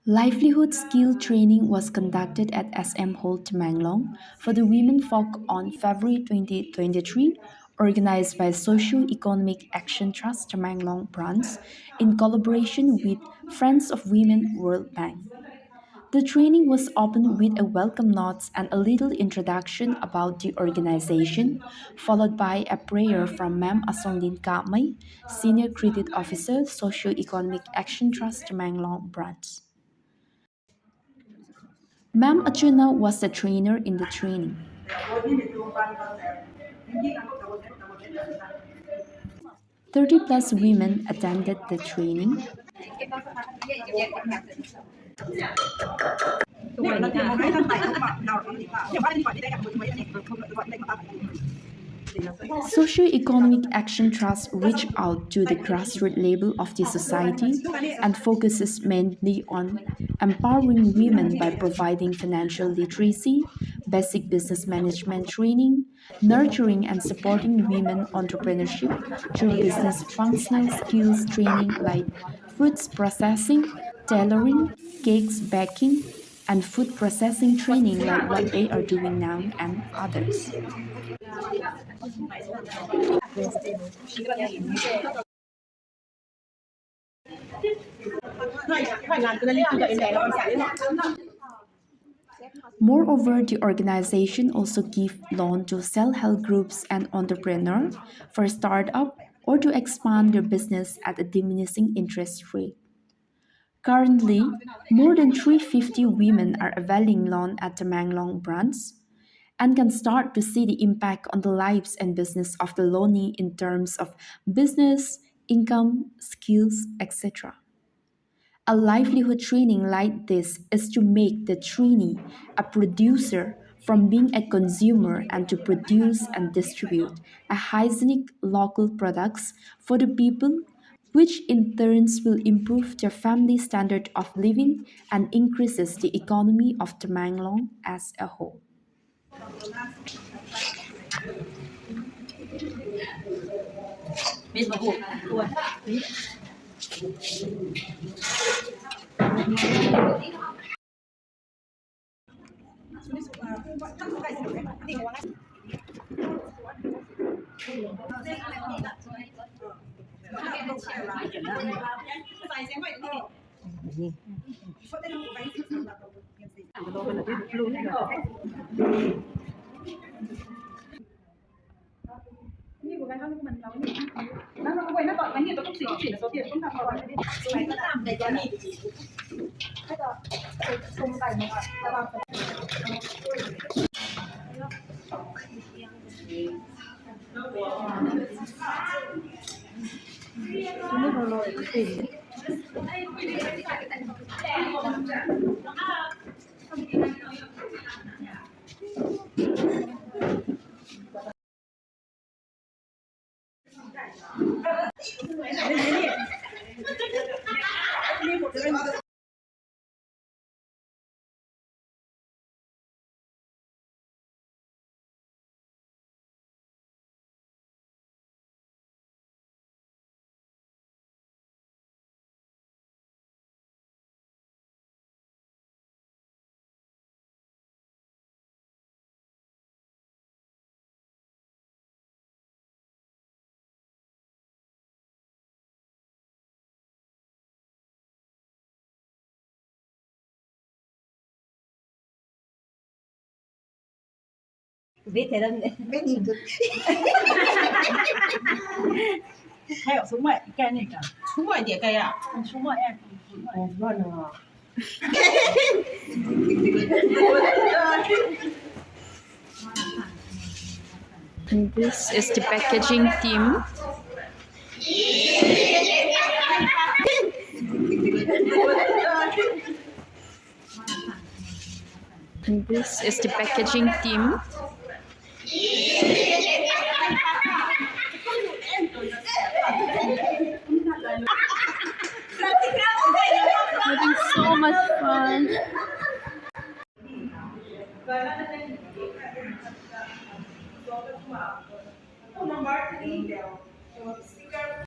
Livelihood skill training was conducted at SM Hall Tamenglong for the women folk on February 2023, organized by Socio-Economic Action Trust Tamenglong branch in collaboration with Friends of Women World Bank. The training was opened with a welcome note and a little introduction about the organization, followed by a prayer from Ma'am Asonglin Kamay, Senior Credit Officer, Socio-Economic Action Trust Tamenglong branch. Ma'am Achuna was the trainer in the training. 30 plus women attended the training. Socio-Economic Action Trust reach out to the grassroots level of the society and focuses mainly on empowering women by providing financial literacy, basic business management training, nurturing and supporting women entrepreneurship through business functional skills training like foods processing, tailoring, cakes baking, and food processing training like what they are doing now and others. Moreover, the organization also gives loan to self-help groups and entrepreneurs for startup or to expand their business at a diminishing interest rate. Currently, more than 350 women are availing loan at the Manglong branch and can start to see the impact on the lives and business of the loanee in terms of business, income, skills, etc. A livelihood training like this is to make the trainee a producer from being a consumer and to produce and distribute a hygienic local products for the people, which in turns will improve their family standard of living and increases the economy of Tamanglong as a whole. Biết thế đâu biết nhìn được hay ở số mệnh cái này cả số mệnh địa cây à số mệnh em vâng à And this is the packaging team. And this is the packaging team. Having so much fun. Number 3, sticker